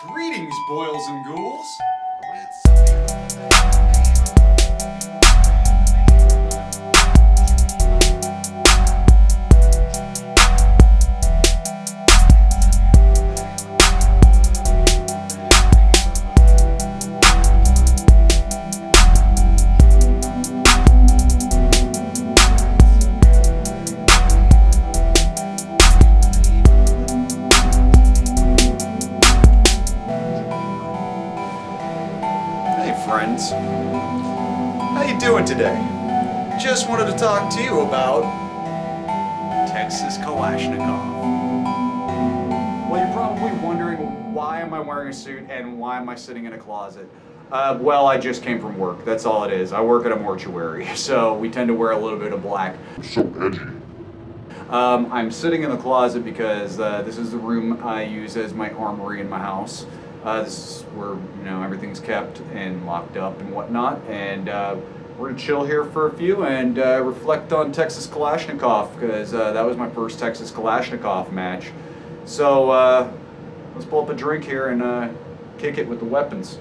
Greetings, boils and ghouls. Friends, how you doing today? Just wanted to talk to you about Texas Kalashnikov. Well, you're probably wondering, why am I wearing a suit and why am I sitting in a closet? Well, I just came from work. That's all it is. I work at a mortuary, so we tend to wear a little bit of black. So edgy. I'm sitting in the closet because this is the room I use as my armory in my house. This is where, everything's kept and locked up and whatnot, and we're gonna chill here for a few and reflect on Texas Kalashnikov, because that was my first Texas Kalashnikov match. So let's pull up a drink here and kick it with the weapons.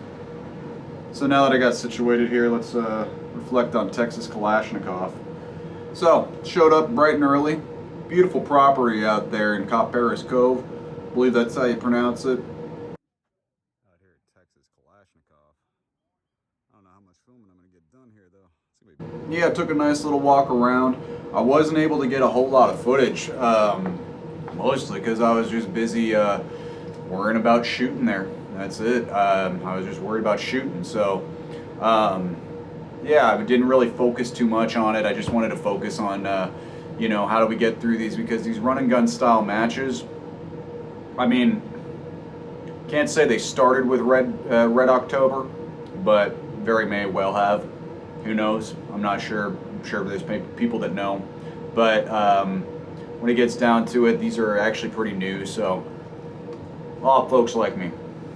So now that I got situated here, let's reflect on Texas Kalashnikov. So, showed up bright and early. Beautiful property out there in Copperas Cove. I believe that's how you pronounce it. Yeah, I took a nice little walk around. I wasn't able to get a whole lot of footage, mostly because I was just busy worrying about shooting there. That's it. I was just worried about shooting. So, yeah, I didn't really focus too much on it. I just wanted to focus on, how do we get through these, because these run and gun style matches, I mean, can't say they started with Red October, but very may well have. Who knows? I'm not sure. I'm sure there's people that know. But when it gets down to it, these are actually pretty new. So a lot of folks like me.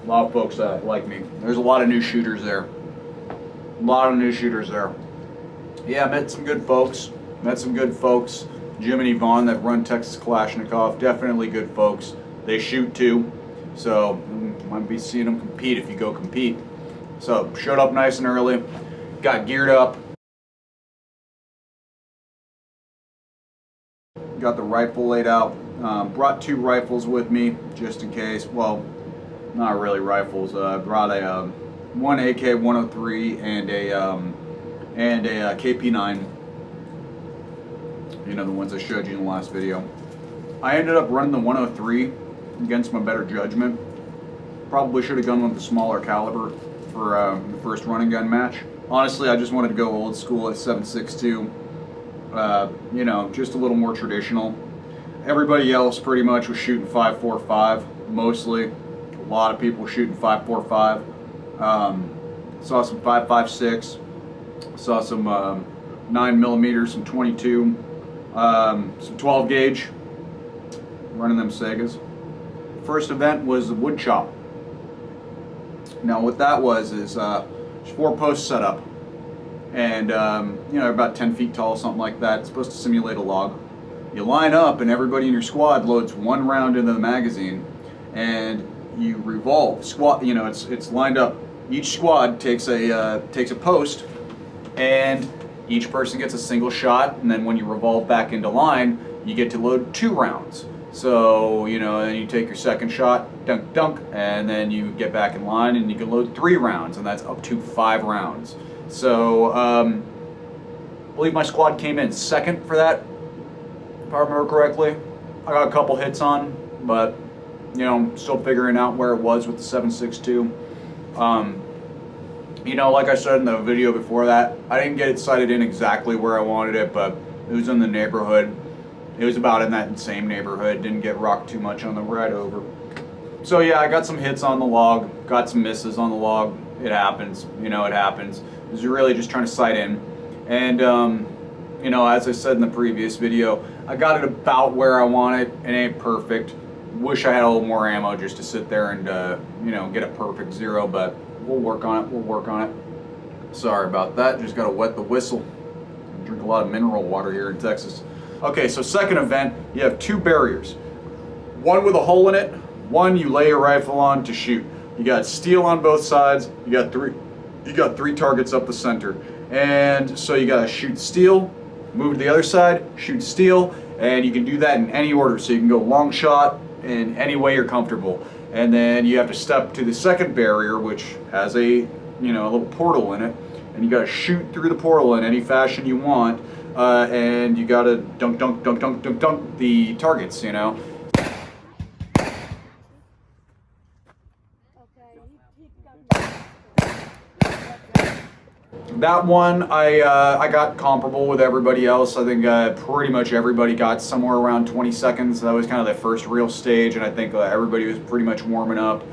A lot of folks like me. There's a lot of new shooters there. A lot of new shooters there. Yeah, I met some good folks. Jim and Yvonne that run Texas Kalashnikov. Definitely good folks. They shoot too. So you might be seeing them compete if you go compete. So showed up nice and early. Got geared up. Got the rifle laid out. Brought two rifles with me just in case. Well, not really rifles. Brought a one AK-103 and a KP9. The ones I showed you in the last video. I ended up running the 103 against my better judgment. Probably should have gone with the smaller caliber for the first run and gun match. Honestly, I just wanted to go old school at 7.62. Just a little more traditional. Everybody else pretty much was shooting 5.45, mostly. A lot of people were shooting 5.45. Saw some 5.56. Saw some 9mm, some 22, some 12 gauge. Running them Segas. First event was the wood chop. Now what that was is 4-post setup, and about 10 feet tall, something like that. It's supposed to simulate a log. You line up, and everybody in your squad loads one round into the magazine, and you revolve. It's lined up. Each squad takes a post, and each person gets a single shot. And then when you revolve back into line, you get to load 2 rounds. So, then you take your second shot, dunk, dunk, and then you get back in line and you can load 3 rounds, and that's up to 5 rounds. So, I believe my squad came in second for that, if I remember correctly. I got a couple hits on, but, still figuring out where it was with the 7.62. Like I said in the video before that, I didn't get it sighted in exactly where I wanted it, but it was in the neighborhood. It was about in that same neighborhood. Didn't get rocked too much on the ride over. So yeah, I got some hits on the log, got some misses on the log. It happens, it happens. It was really just trying to sight in. And, as I said in the previous video, I got it about where I want it. It ain't perfect. Wish I had a little more ammo just to sit there and, get a perfect 0, but we'll work on it. Sorry about that, just gotta wet the whistle. I drink a lot of mineral water here in Texas. Okay, so second event, you have 2 barriers. One with a hole in it, one you lay your rifle on to shoot. You got steel on both sides. You got three targets up the center. And so you gotta shoot steel, move to the other side, shoot steel, and you can do that in any order. So you can go long shot in any way you're comfortable. And then you have to step to the second barrier, which has a little portal in it, and you gotta shoot through the portal in any fashion you want, and you gotta dunk the targets, That one, I got comparable with everybody else. I think pretty much everybody got somewhere around 20 seconds. That was kind of the first real stage, and I think everybody was pretty much warming up,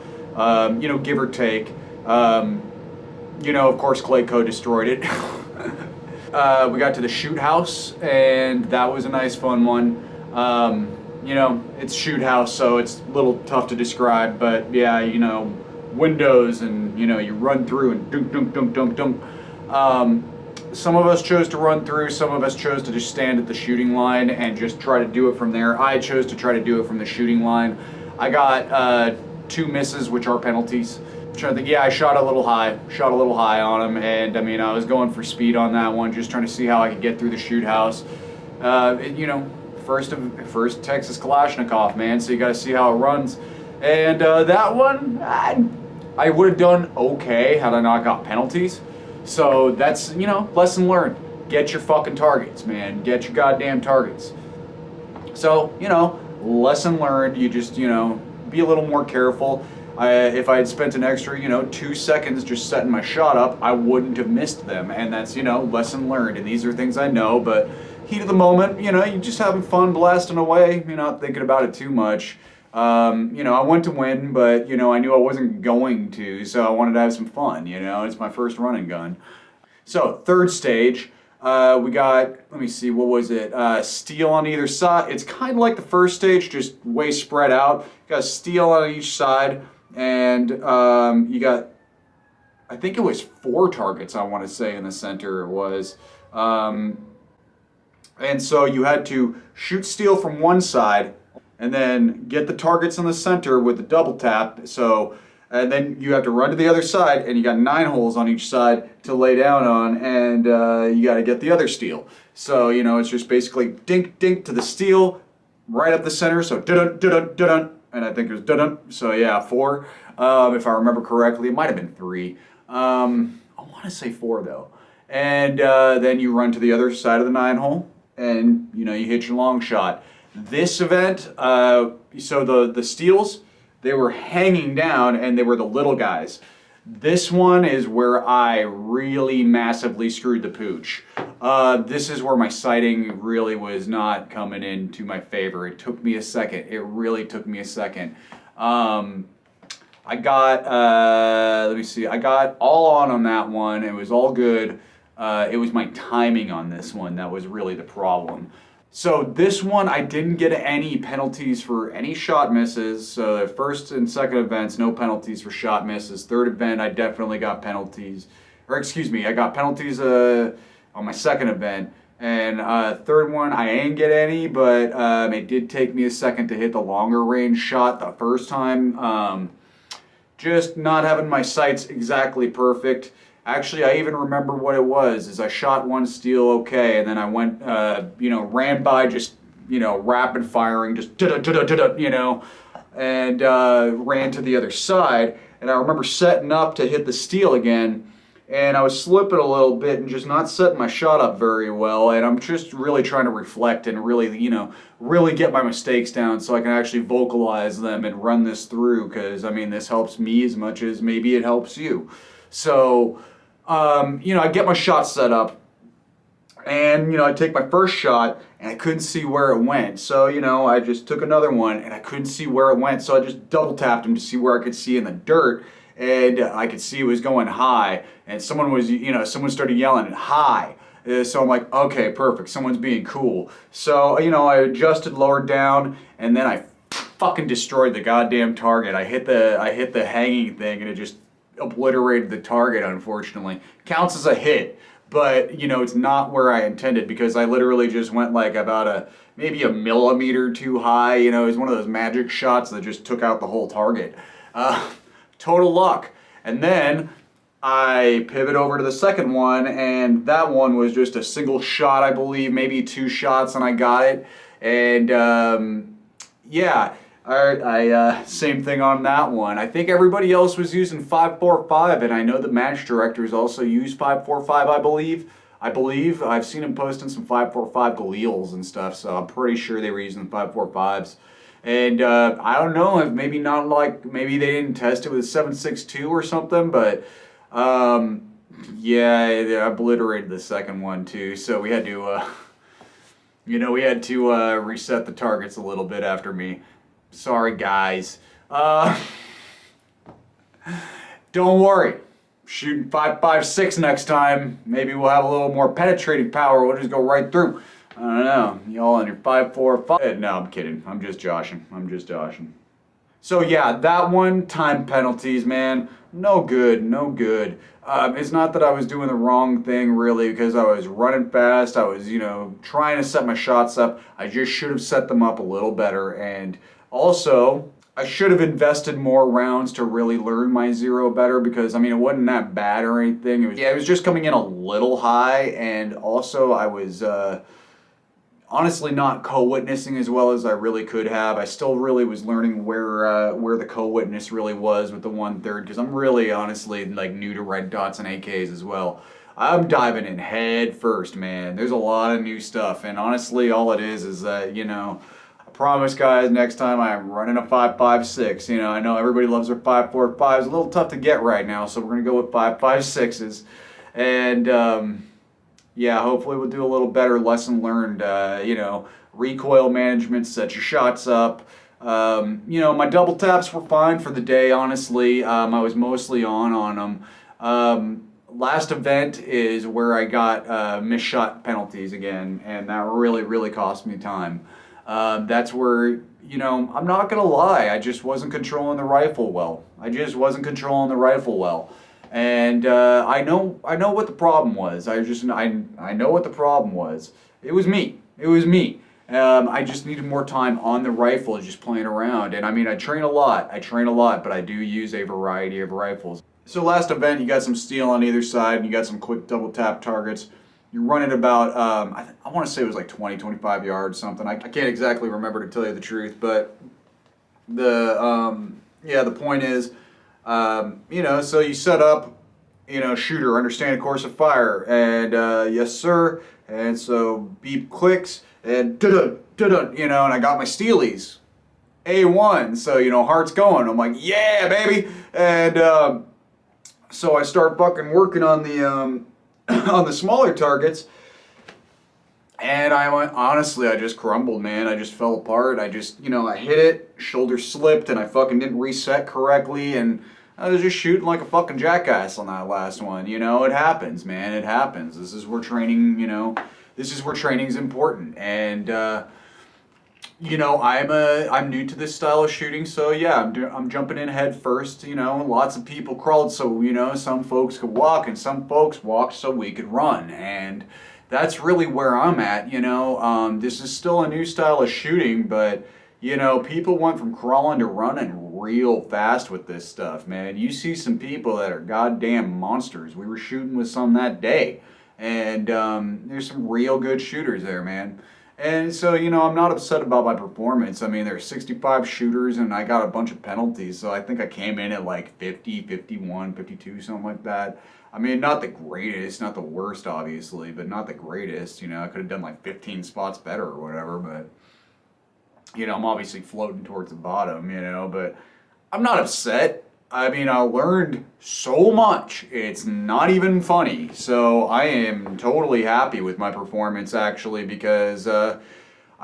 give or take. Of course, Clayco destroyed it. We got to the shoot house, and that was a nice, fun one. It's shoot house, so it's a little tough to describe, but yeah, windows, and you run through and dunk. Some of us chose to run through, some of us chose to just stand at the shooting line and just try to do it from there. I chose to try to do it from the shooting line. I got 2 misses, which are penalties. I'm trying to think, yeah, I shot a little high on him, and I was going for speed on that one, just trying to see how I could get through the shoot house. First Texas Kalashnikov, man, so you got to see how it runs. And that one, I would have done okay had I not got penalties. So that's, lesson learned. Get your fucking targets, man. Get your goddamn targets. So, lesson learned. You just, be a little more careful. If I had spent an extra, 2 seconds just setting my shot up, I wouldn't have missed them. And that's, lesson learned. And these are things I know, but heat of the moment, you're just having fun, blasting away. You're not thinking about it too much. I went to win, but, I knew I wasn't going to, so I wanted to have some fun, it's my first run and gun. So, third stage, we got, let me see, what was it, steel on either side. It's kind of like the first stage, just way spread out. You got steel on each side, and you got, I think it was 4 targets, I want to say, in the center it was. And so you had to shoot steel from one side, and then get the targets in the center with the double tap. So, and then you have to run to the other side, and you got 9 holes on each side to lay down on, and you got to get the other steel. So, it's just basically dink to the steel, right up the center. So, dun, and I think it was dun. So yeah, 4, if I remember correctly. It might have been 3. I want to say 4 though. And then you run to the other side of the 9 hole, and you hit your long shot. This event, so the steels, they were hanging down, and they were the little guys. This one is where I really massively screwed the pooch. This is where my sighting really was not coming in to my favor. It took me a second. It really took me a second. I got, let me see, I got all on that one. It was all good. It was my timing on this one that was really the problem. So this one, I didn't get any penalties for any shot misses. So the first and second events, no penalties for shot misses. Third event, I definitely got penalties. I got penalties on my second event. And third one, I ain't get any, but it did take me a second to hit the longer range shot the first time. Just not having my sights exactly perfect. Actually, I even remember what it was, is I shot one steel okay, and then I went, ran by just, rapid firing, just and ran to the other side. And I remember setting up to hit the steel again, and I was slipping a little bit and just not setting my shot up very well. And I'm just really trying to reflect and really, really get my mistakes down so I can actually vocalize them and run this through, because, this helps me as much as maybe it helps you. So, I get my shot set up, and, I take my first shot, and I couldn't see where it went. So, I just took another one, and I couldn't see where it went, so I just double tapped him to see where I could see in the dirt, and I could see it was going high, and someone started yelling, high. So I'm like, okay, perfect, someone's being cool. So, I adjusted, lowered down, and then I fucking destroyed the goddamn target. I hit the hanging thing, and it just obliterated the target, unfortunately. Counts as a hit, but it's not where I intended, because I literally just went like about maybe a millimeter too high. It was one of those magic shots that just took out the whole target. total luck. And then I pivot over to the second one, and that one was just a single shot, I believe, maybe 2 shots, and I got it. And yeah, I same thing on that one. I think everybody else was using 5.45, and I know the match directors also use 5.45. I believe I've seen them posting some 5.45 Galeals and stuff, so I'm pretty sure they were using 5.45s. And I don't know if maybe not like maybe they didn't test it with 7.62 or something, but yeah, they obliterated the second one too. So we had to we had to reset the targets a little bit after me. Sorry guys. Don't worry. Shooting 5.56 next time. Maybe we'll have a little more penetrating power. We'll just go right through. I don't know. Y'all on your 5.45. No, I'm kidding. I'm just joshing. So yeah, that one, time penalties, man. No good, no good. It's not that I was doing the wrong thing really, because I was running fast. I was, trying to set my shots up. I just should have set them up a little better. And also, I should have invested more rounds to really learn my zero better, because, I mean, it wasn't that bad or anything. It was just coming in a little high, and also I was honestly not co-witnessing as well as I really could have. I still really was learning where the co-witness really was with the 1/3, because I'm really honestly like new to red dots and AKs as well. I'm diving in head first, man. There's a lot of new stuff, and honestly all it is that, I promise guys, next time I'm running a 5.56. I know everybody loves their 5.45s. It's a little tough to get right now, so we're gonna go with 5.56s. And yeah, hopefully we'll do a little better lesson learned, recoil management, set your shots up. My double taps were fine for the day, honestly. I was mostly on them. Last event is where I got missed shot penalties again, and that really, really cost me time. That's where, I'm not going to lie, I just wasn't controlling the rifle well. And I know what the problem was. I know what the problem was. It was me. I just needed more time on the rifle, just playing around. And I mean, I train a lot, but I do use a variety of rifles. So last event, you got some steel on either side, and you got some quick double tap targets. You're running about, I want to say it was like 20, 25 yards, something. I can't exactly remember, to tell you the truth, but the point is, so you set up, shooter, understand course of fire, and yes sir, and so beep clicks, and da-dun, and I got my steelies, A1, so, heart's going, I'm like, yeah, baby, and so I start fucking working on the, on the smaller targets, and honestly, I just crumbled, man. I just fell apart. I hit it, shoulder slipped, and I fucking didn't reset correctly, and I was just shooting like a fucking jackass on that last one. It happens, man. It happens. This is where training, training's important, and I'm new to this style of shooting, so yeah, I'm jumping in head first. Lots of people crawled, so some folks could walk, and some folks walked so we could run, and that's really where I'm at. This is still a new style of shooting, but people went from crawling to running real fast with this stuff, man. You see some people that are goddamn monsters. We were shooting with some that day, and there's some real good shooters there, man. And so, I'm not upset about my performance. I mean, there's 65 shooters, and I got a bunch of penalties, so I think I came in at like 50, 51, 52, something like that. I mean, not the greatest, not the worst, obviously, but not the greatest. I could have done like 15 spots better or whatever, but, I'm obviously floating towards the bottom, but I'm not upset. I mean, I learned so much. It's not even funny. So I am totally happy with my performance, actually, because I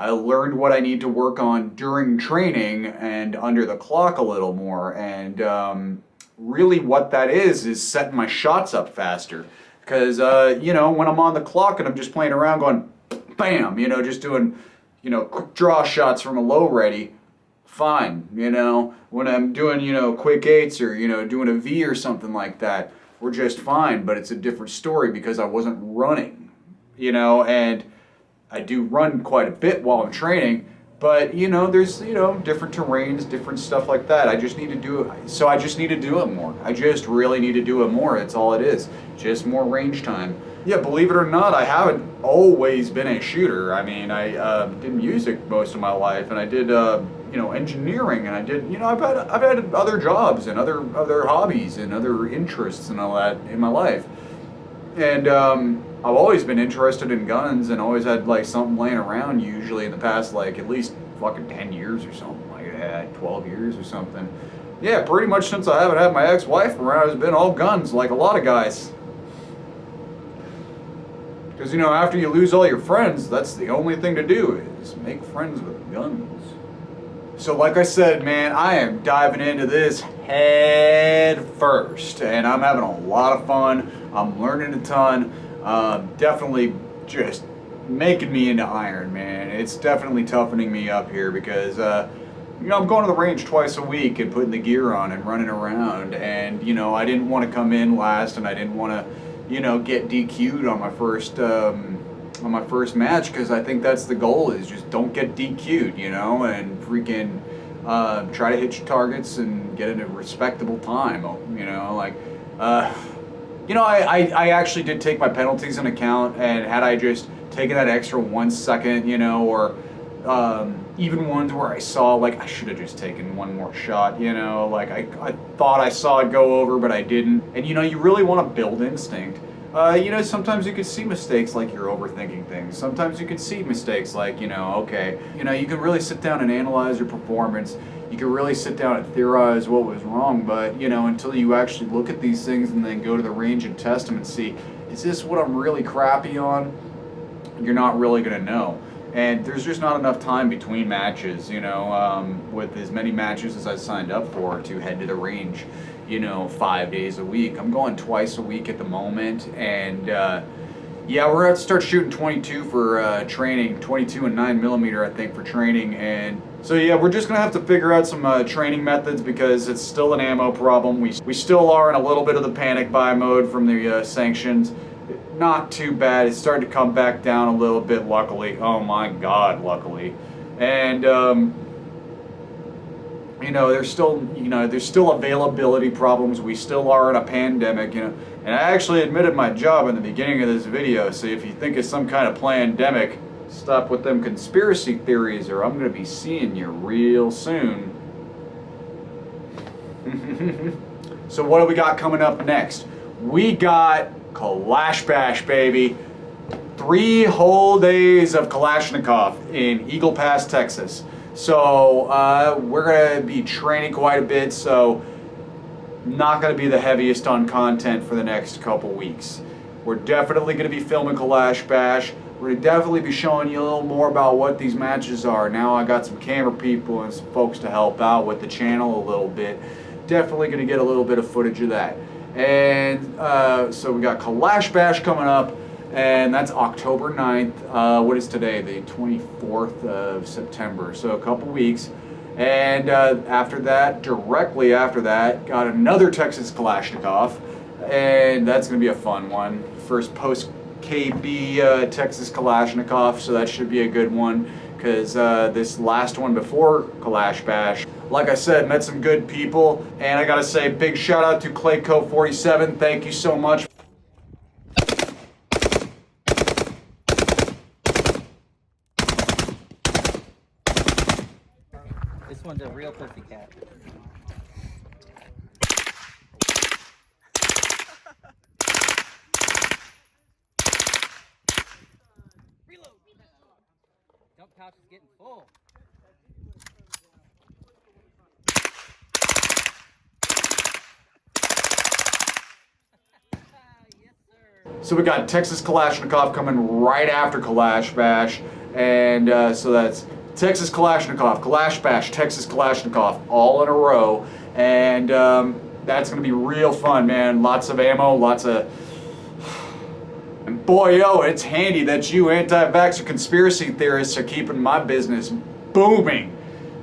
learned what I need to work on during training and under the clock a little more. And really what that is setting my shots up faster. Because, when I'm on the clock and I'm just playing around going, bam, just doing, quick draw shots from a low ready, fine. When I'm doing, quick eights or, doing a V or something like that, we're just fine. But it's a different story because I wasn't running, and I do run quite a bit while I'm training, But you know, there's different terrains, different stuff like that. I just need to do it. So I just need to do it more. I just really need to do it more. That's all it is. Just more range time. Yeah, believe it or not, I haven't always been a shooter. I mean, I did music most of my life, and I did engineering, and I did I've had other jobs and other hobbies and other interests and all that in my life, and I've always been interested in guns and always had like something laying around, usually in the past like at least fucking 10 years or something like that, 12 years or something. Yeah, pretty much since I haven't had my ex-wife around, it's been all guns, like a lot of guys. Because after you lose all your friends, that's the only thing to do is make friends with guns. So like I said, man, I am diving into this head first, and I'm having a lot of fun. I'm learning a ton. Definitely just making me into iron, man. It's definitely toughening me up here because, I'm going to the range twice a week and putting the gear on and running around. And, I didn't want to come in last, and I didn't want to, get DQ'd on my first match, because I think that's the goal, is just don't get DQ'd, and freaking try to hit your targets and get in a respectable time, I actually did take my penalties into account, and had I just taken that extra 1 second, or even ones where I saw, like, I should have just taken one more shot, like I thought I saw it go over, but I didn't. And, you really want to build instinct. Sometimes you can see mistakes like you're overthinking things. Sometimes you can see mistakes like, okay, you can really sit down and analyze your performance. You can really sit down and theorize what was wrong, but, until you actually look at these things and then go to the range and test them and see, is this what I'm really crappy on? You're not really going to know. And there's just not enough time between matches, with as many matches as I signed up for to head to the range, 5 days a week. I'm going twice a week at the moment, and yeah, we're going to have to start shooting 22 for training, 22 and 9mm, I think, for training. And so yeah, we're just going to have to figure out some training methods, because it's still an ammo problem. We still are in a little bit of the panic buy mode from the sanctions. Not too bad. It's starting to come back down a little bit, luckily. Oh my God, luckily. And there's still availability problems. We still are in a pandemic, And I actually admitted my job in the beginning of this video. So if you think it's some kind of pandemic, stop with them conspiracy theories, or I'm going to be seeing you real soon. So what do we got coming up next? We got Kalash Bash, baby. 3 whole days of Kalashnikov in Eagle Pass, Texas. So we're going to be training quite a bit, so not going to be the heaviest on content for the next couple weeks. We're definitely going to be filming Kalash Bash. We're going to definitely be showing you a little more about what these matches are. Now I got some camera people and some folks to help out with the channel a little bit. Definitely going to get a little bit of footage of that. And so we got Kalash Bash coming up, and that's October 9th. What is today? The 24th of September. So a couple weeks. And after that, directly after that, got another Texas Kalashnikov, and that's going to be a fun one. First post-KB Texas Kalashnikov, so that should be a good one, because this last one before Kalash Bash, like I said, met some good people, and I gotta say, big shout out to Clayco47. Thank you so much. This one's a real pussycat. Reload. Jump pouch is getting full. So we got Texas Kalashnikov coming right after Kalash Bash, and so that's Texas Kalashnikov, Kalash Bash, Texas Kalashnikov, all in a row, and that's going to be real fun, man. Lots of ammo, lots of... And boy, yo, it's handy that you anti-vaxxer conspiracy theorists are keeping my business booming,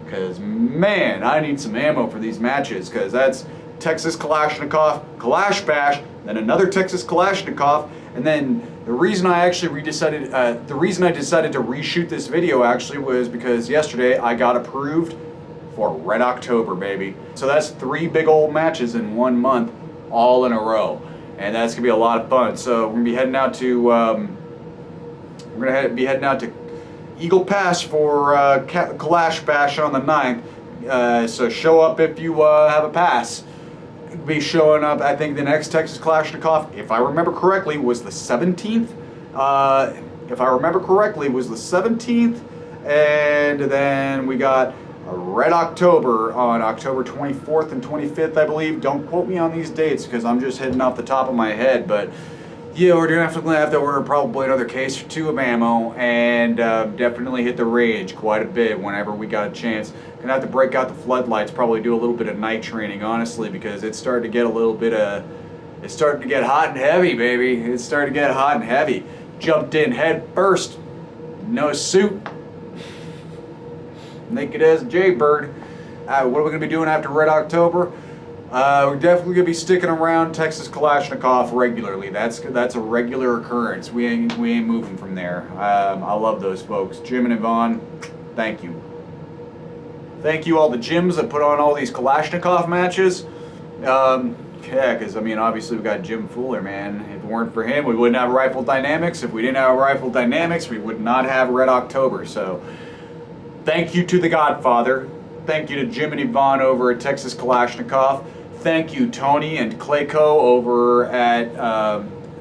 because, man, I need some ammo for these matches, because that's Texas Kalashnikov, Kalash Bash, then another Texas Kalashnikov, And then the reason I actually decided to reshoot this video actually was because yesterday I got approved for Red October, baby. So that's 3 big old matches in 1 month, all in a row, and that's gonna be a lot of fun. So we're gonna be heading out to Eagle Pass for Kalash Bash on the 9th. So show up if you have a pass. Be showing up, I think the next Texas Kalashnikov, if I remember correctly, was the 17th. And then we got a Red October on October 24th and 25th, I believe. Don't quote me on these dates because I'm just hitting off the top of my head, but yeah, we're gonna have to order probably another case or 2 of ammo, and definitely hit the range quite a bit whenever we got a chance. Gonna have to break out the floodlights, probably do a little bit of night training, honestly, because it's starting to get it's starting to get hot and heavy, baby. It's starting to get hot and heavy. Jumped in head first, no suit, naked as a jaybird. What are we gonna be doing after Red October? We're definitely gonna be sticking around Texas Kalashnikov regularly. That's a regular occurrence. We ain't moving from there. I love those folks, Jim and Yvonne. Thank you. Thank you all the gyms that put on all these Kalashnikov matches. Yeah, because I mean, obviously we got Jim Fuller, man. If it weren't for him, we wouldn't have Rifle Dynamics. If we didn't have Rifle Dynamics, we would not have Red October. So, thank you to the Godfather. Thank you to Jim and Yvonne over at Texas Kalashnikov. Thank you, Tony and Clayco over at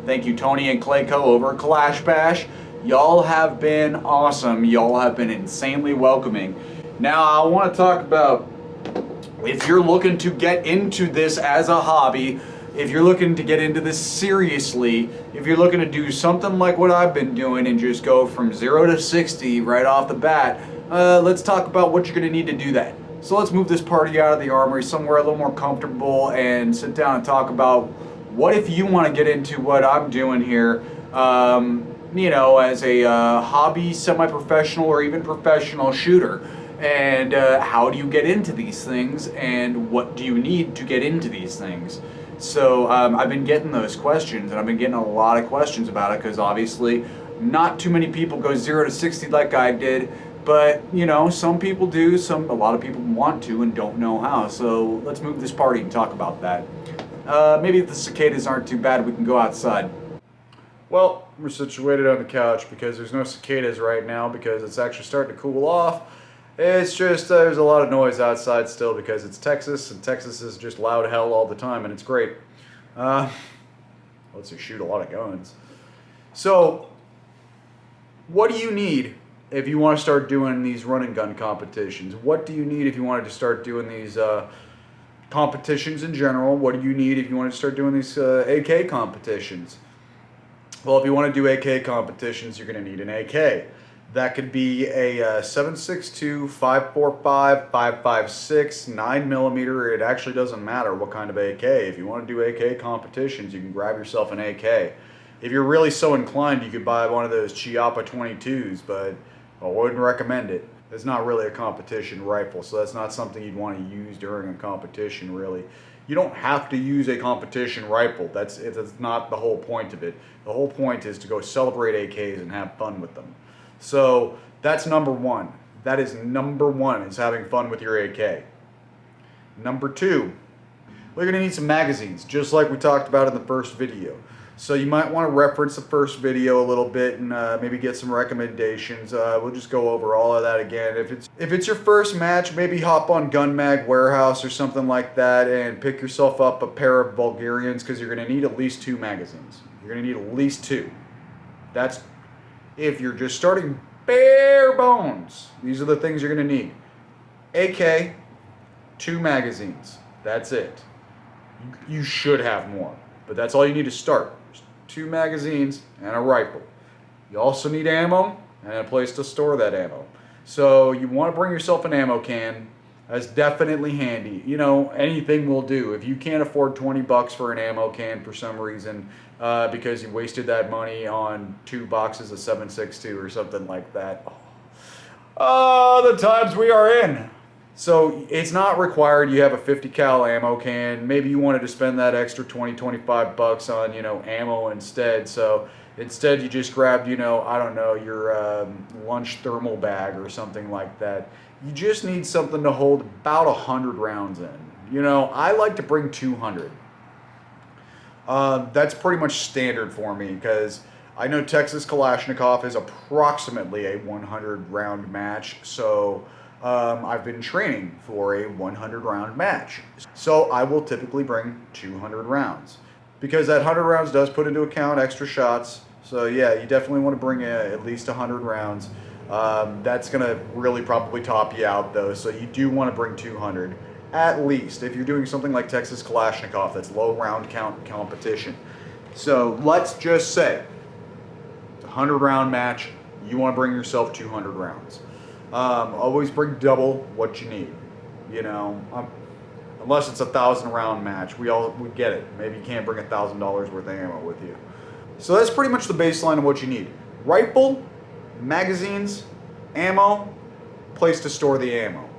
Kalash Bash. Y'all have been awesome. Y'all have been insanely welcoming. Now I want to talk about, if you're looking to get into this as a hobby, if you're looking to get into this seriously, if you're looking to do something like what I've been doing and just go from 0 to 60 right off the bat, let's talk about what you're going to need to do that. So let's move this party out of the armory somewhere a little more comfortable and sit down and talk about what if you want to get into what I'm doing here, you know, as a hobby, semi-professional, or even professional shooter. And how do you get into these things, and what do you need to get into these things? So I've been getting those questions, and I've been getting a lot of questions about it, because obviously not too many people go 0 to 60 like I did, but you know, some people do, a lot of people want to and don't know how. So let's move this party and talk about that. Maybe if the cicadas aren't too bad, we can go outside. Well, we're situated on the couch because there's no cicadas right now, because it's actually starting to cool off. It's just there's a lot of noise outside still because it's Texas, and Texas is just loud hell all the time, and it's great. Lets you shoot a lot of guns. So, what do you need if you want to start doing these run and gun competitions? What do you need if you wanted to start doing these competitions in general? What do you need if you wanted to start doing these AK competitions? Well, if you want to do AK competitions, you're going to need an AK. That could be a 7.62, 5.45, 5.56, 9mm. It actually doesn't matter what kind of AK. If you want to do AK competitions, you can grab yourself an AK. If you're really so inclined, you could buy one of those Chiappa 22s, but I wouldn't recommend it. It's not really a competition rifle, so that's not something you'd want to use during a competition, really. You don't have to use a competition rifle. That's not the whole point of it. The whole point is to go celebrate AKs and have fun with them. So that's number one. That is number one, is having fun with your AK. Number two, we're going to need some magazines, just like we talked about in the first video. So you might want to reference the first video a little bit and maybe get some recommendations. We'll just go over all of that again. If it's your first match, maybe hop on Gun Mag Warehouse or something like that and pick yourself up a pair of Bulgarians, because you're going to need at least 2 magazines. You're going to need at least 2. That's if you're just starting bare bones. These are the things you're going to need. AK, 2 magazines. That's it. You should have more, but that's all you need to start. 2 magazines and a rifle. You also need ammo and a place to store that ammo. So you want to bring yourself an ammo can. That's definitely handy. You know, anything will do. If you can't afford 20 bucks for an ammo can for some reason, because you wasted that money on 2 boxes of 7.62 or something like that. Oh, the times we are in. So it's not required you have a 50 cal ammo can. Maybe you wanted to spend that extra 20-25 bucks on, you know, ammo instead. So instead you just grabbed, you know, I don't know, your lunch thermal bag or something like that. You just need something to hold about 100 rounds in. You know, I like to bring 200. That's pretty much standard for me because I know Texas Kalashnikov is approximately a 100 round match. So I've been training for a 100 round match. So I will typically bring 200 rounds because that 100 rounds does put into account extra shots. So yeah, you definitely want to bring at least 100 rounds. That's going to really probably top you out though. So you do want to bring 200 at least if you're doing something like Texas Kalashnikov that's low round count competition. So let's just say it's a 100 round match. You want to bring yourself 200 rounds. Always bring double what you need, you know, unless it's a 1,000 round match. We get it. Maybe you can't bring $1,000 worth of ammo with you. So that's pretty much the baseline of what you need. Rifle, magazines, ammo, place to store the ammo.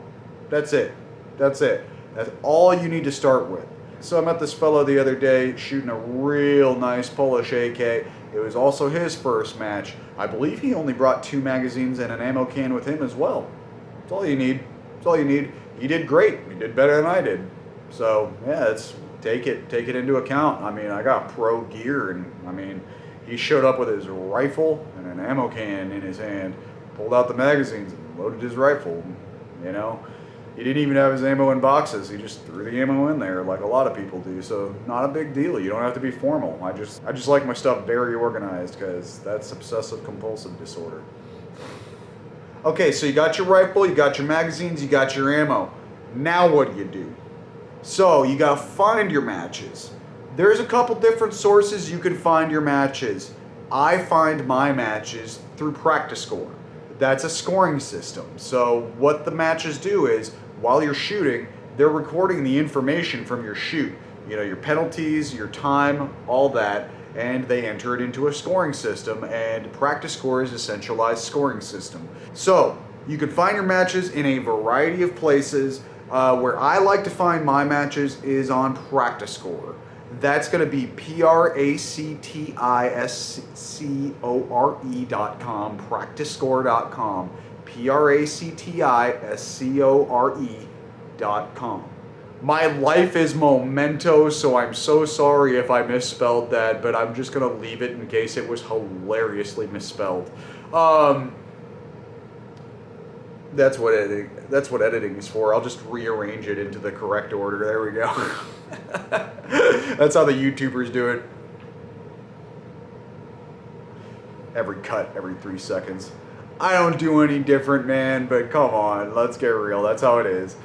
That's it. That's it. That's all you need to start with. So I met this fellow the other day shooting a real nice Polish AK. It was also his first match. I believe he only brought 2 magazines and an ammo can with him as well. That's all you need. That's all you need. He did great. He did better than I did. So yeah, take it into account. I mean, I got pro gear, and I mean, he showed up with his rifle and an ammo can in his hand, pulled out the magazines and loaded his rifle. You know, he didn't even have his ammo in boxes. He just threw the ammo in there like a lot of people do. So not a big deal. You don't have to be formal. I just like my stuff very organized because that's obsessive compulsive disorder. Okay, so you got your rifle, you got your magazines, you got your ammo. Now what do you do? So you gotta find your matches. There's a couple different sources you can find your matches. I find my matches through Practice Score. That's a scoring system. So what the matches do is, while you're shooting, they're recording the information from your shoot. You know, your penalties, your time, all that, and they enter it into a scoring system, and Practice Score is a centralized scoring system. So you can find your matches in a variety of places. Where I like to find my matches is on Practice Score. That's going to be practiscore.com, practicescore.com, practiscore.com. My life is memento, so I'm so sorry if I misspelled that, but I'm just going to leave it in case it was hilariously misspelled. That's what editing is for. I'll just rearrange it into the correct order. There we go. That's how the YouTubers do it. Every 3 seconds. I don't do any different, man, but come on, let's get real. That's how it is.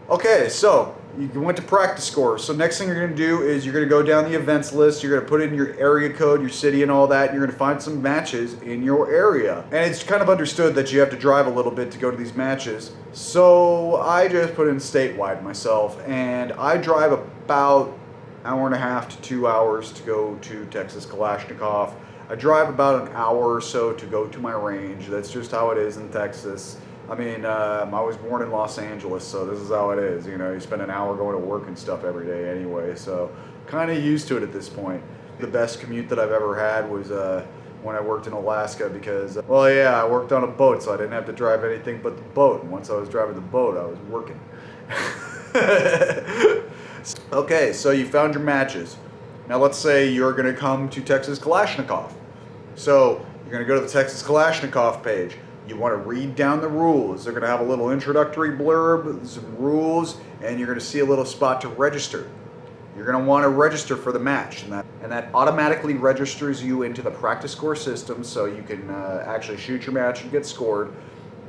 Okay, so you went to Practice Score. So next thing you're going to do is you're going to go down the events list. You're going to put in your area code, your city and all that. And you're going to find some matches in your area. And it's kind of understood that you have to drive a little bit to go to these matches. So I just put in statewide myself. And I drive about an hour and a half to 2 hours to go to Texas Kalashnikov. I drive about an hour or so to go to my range. That's just how it is in Texas. I mean, I was born in Los Angeles, so this is how it is. You know, you spend an hour going to work and stuff every day anyway, so kind of used to it at this point. The best commute that I've ever had was when I worked in Alaska because, well, yeah, I worked on a boat, so I didn't have to drive anything but the boat. And once I was driving the boat, I was working. Okay, so you found your matches. Now let's say you're going to come to Texas Kalashnikov. So you're going to go to the Texas Kalashnikov page. You want to read down the rules. They're going to have a little introductory blurb, some rules, and you're going to see a little spot to register. You're going to want to register for the match, and that automatically registers you into the Practice Score system so you can actually shoot your match and get scored.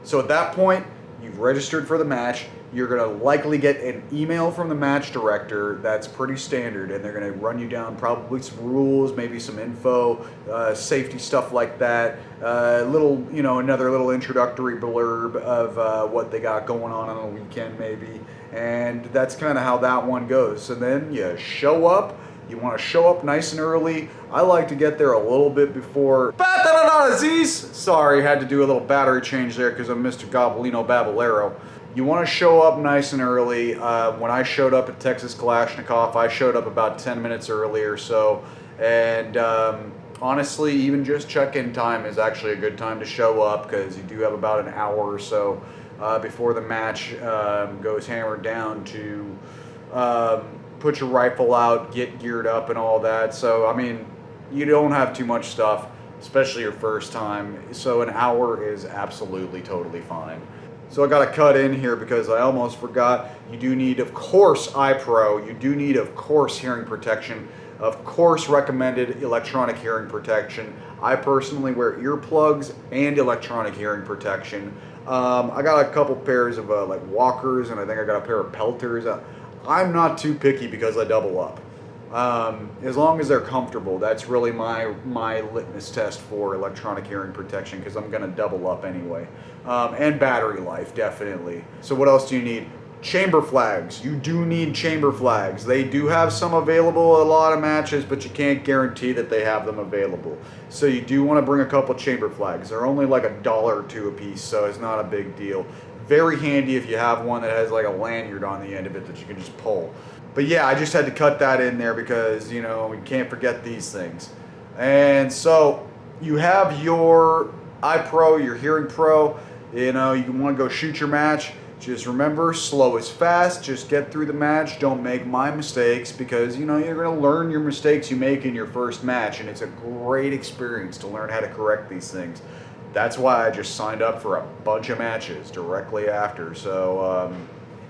So at that point, you've registered for the match. You're going to likely get an email from the match director that's pretty standard, and they're going to run you down probably some rules, maybe some info, safety stuff like that, another little introductory blurb of what they got going on the weekend maybe, and that's kind of how that one goes. And then you show up. You want to show up nice and early. I like to get there a little bit before. Sorry, had to do a little battery change there because I'm Mr. Goblino Babblero. you want to show up nice and early. When I showed up at Texas Kalashnikov, I showed up about 10 minutes early or so. And honestly, even just check-in time is actually a good time to show up, because you do have about an hour or so before the match goes hammered down to put your rifle out, get geared up and all that. So, I mean, you don't have too much stuff, especially your first time. So an hour is absolutely totally fine. So I got to cut in here because I almost forgot. You do need, of course, eye pro. You do need, of course, hearing protection. Of course, recommended electronic hearing protection. I personally wear earplugs and electronic hearing protection. I got a couple pairs of like walkers, and I think I got a pair of pelters. I'm not too picky because I double up. As long as they're comfortable, that's really my litmus test for electronic hearing protection, because I'm going to double up anyway. And battery life, definitely. So what else do you need? Chamber flags. You do need chamber flags. They do have some available at a lot of matches, but you can't guarantee that they have them available. So you do want to bring a couple chamber flags. They're only like $1 or $2 a piece, so it's not a big deal. Very handy if you have one that has like a lanyard on the end of it that you can just pull. But yeah, I just had to cut that in there because, you know, we can't forget these things. And so you have your eye pro, your hearing pro. You know, you want to go shoot your match. Just remember, slow is fast. Just get through the match. Don't make my mistakes, because, you know, you're going to learn your mistakes you make in your first match, and it's a great experience to learn how to correct these things. That's why I just signed up for a bunch of matches directly after. So,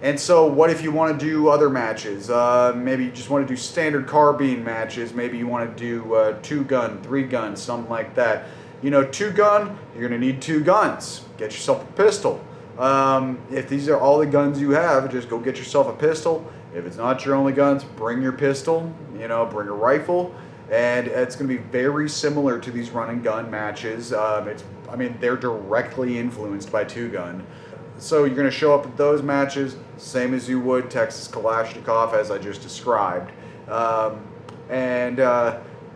and so what if you want to do other matches? Maybe you just want to do standard carbine matches. Maybe you want to do 2-gun, 3-gun, something like that. You know, 2-gun, you're going to need 2 guns. Get yourself a pistol. If these are all the guns you have, just go get yourself a pistol. If it's not your only guns, bring your pistol, you know, bring a rifle. And it's going to be very similar to these run and gun matches. I mean, they're directly influenced by 2-gun. So you're going to show up at those matches, same as you would Texas Kalashnikov, as I just described.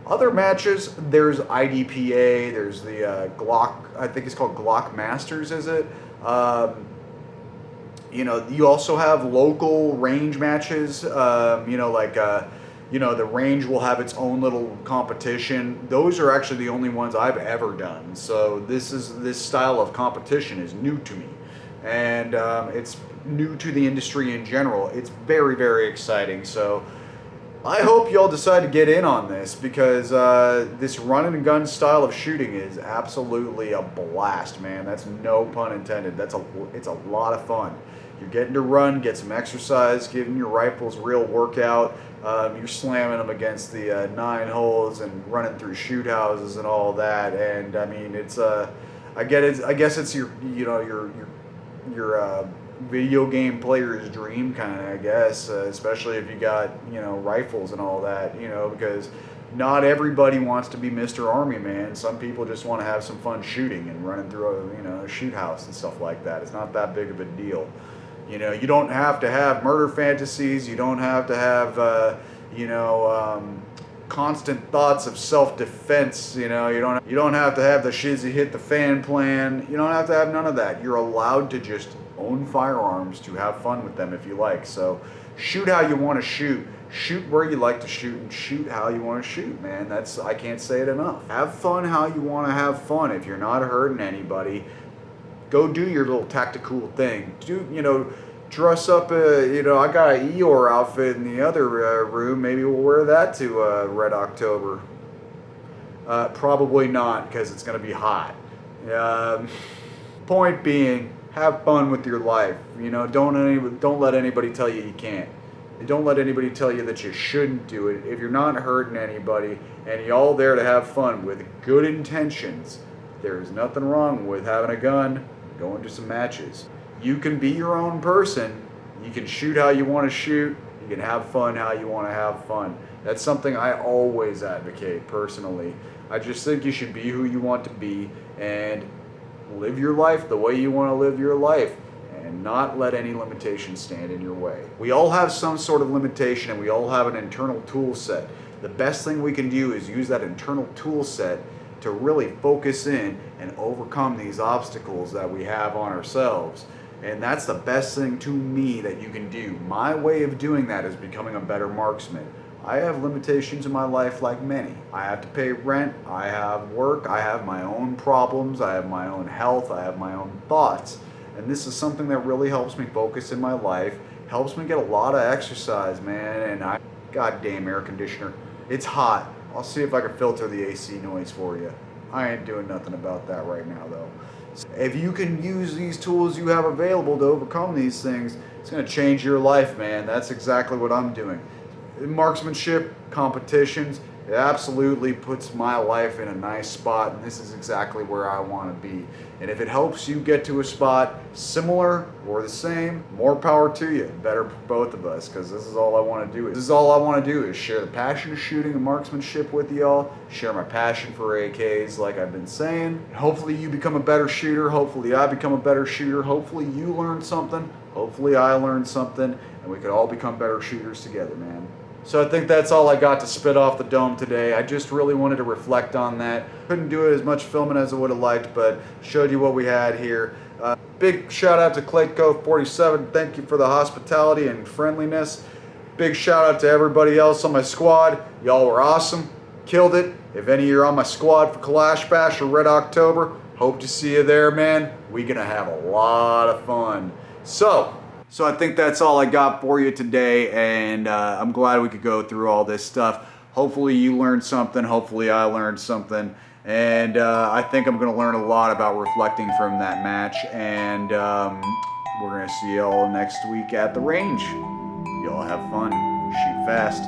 Other matches, there's IDPA, there's the Glock, I think it's called Glock Masters, is it? You know, you also have local range matches, you know, like, you know, the range will have its own little competition. Those are actually the only ones I've ever done. So this style of competition is new to me. And it's new to the industry in general. It's very, very exciting. So I hope y'all decide to get in on this, because this run and gun style of shooting is absolutely a blast, man. That's no pun intended. It's a lot of fun. You're getting to run, get some exercise, giving your rifles real workout. You're slamming them against the 9 holes and running through shoot houses and all that. And I mean, it's I guess it's your, you know, your video game player's dream, kind of, I guess, especially if you got, you know, rifles and all that, you know, because not everybody wants to be Mr. Army Man. Some people just want to have some fun shooting and running through a, you know, shoot house and stuff like that. It's not that big of a deal. You know, you don't have to have murder fantasies. You don't have to have, you know, constant thoughts of self-defense. You know, you don't have to have the shizzy hit the fan plan. You don't have to have none of that. You're allowed to just own firearms to have fun with them if you like. So shoot how you want to shoot. Shoot where you like to shoot, and shoot how you want to shoot, man. I can't say it enough. Have fun how you want to have fun. If you're not hurting anybody, go do your little tactical thing. You know, dress up, you know, I got an Eeyore outfit in the other room. Maybe we'll wear that to Red October. Probably not, because it's going to be hot. Point being, have fun with your life. You know, don't let anybody tell you you can't. Don't let anybody tell you that you shouldn't do it. If you're not hurting anybody and you're all there to have fun with good intentions, there's nothing wrong with having a gun, going to some matches. You can be your own person. You can shoot how you want to shoot. You can have fun how you want to have fun. That's something I always advocate personally. I just think you should be who you want to be and live your life the way you want to live your life, and not let any limitations stand in your way. We all have some sort of limitation, and we all have an internal tool set. The best thing we can do is use that internal tool set to really focus in and overcome these obstacles that we have on ourselves. And that's the best thing to me that you can do. My way of doing that is becoming a better marksman. I have limitations in my life like many. I have to pay rent, I have work, I have my own problems, I have my own health, I have my own thoughts. And this is something that really helps me focus in my life, helps me get a lot of exercise, man. And goddamn air conditioner, it's hot. I'll see if I can filter the AC noise for you. I ain't doing nothing about that right now though. If you can use these tools you have available to overcome these things, it's gonna change your life, man. That's exactly what I'm doing. Marksmanship, competitions, it absolutely puts my life in a nice spot, and this is exactly where I want to be. And if it helps you get to a spot similar or the same, more power to you. Better for both of us, because this is all I want to do. This is all I want to do is share the passion of shooting and marksmanship with y'all, share my passion for AKs like I've been saying. Hopefully you become a better shooter, hopefully I become a better shooter, hopefully you learn something, hopefully I learn something, and we could all become better shooters together, man. So I think that's all I got to spit off the dome today. I just really wanted to reflect on that. Couldn't do it as much filming as I would have liked, but showed you what we had here. Big shout out to Clayco47. Thank you for the hospitality and friendliness. Big shout out to everybody else on my squad. Y'all were awesome. Killed it. If any of you are on my squad for Kalash Bash or Red October, hope to see you there, man. We gonna have a lot of fun. So I think that's all I got for you today, and I'm glad we could go through all this stuff. Hopefully you learned something, hopefully I learned something, and I think I'm gonna learn a lot about reflecting from that match, and we're gonna see y'all next week at the range. Y'all have fun, shoot fast.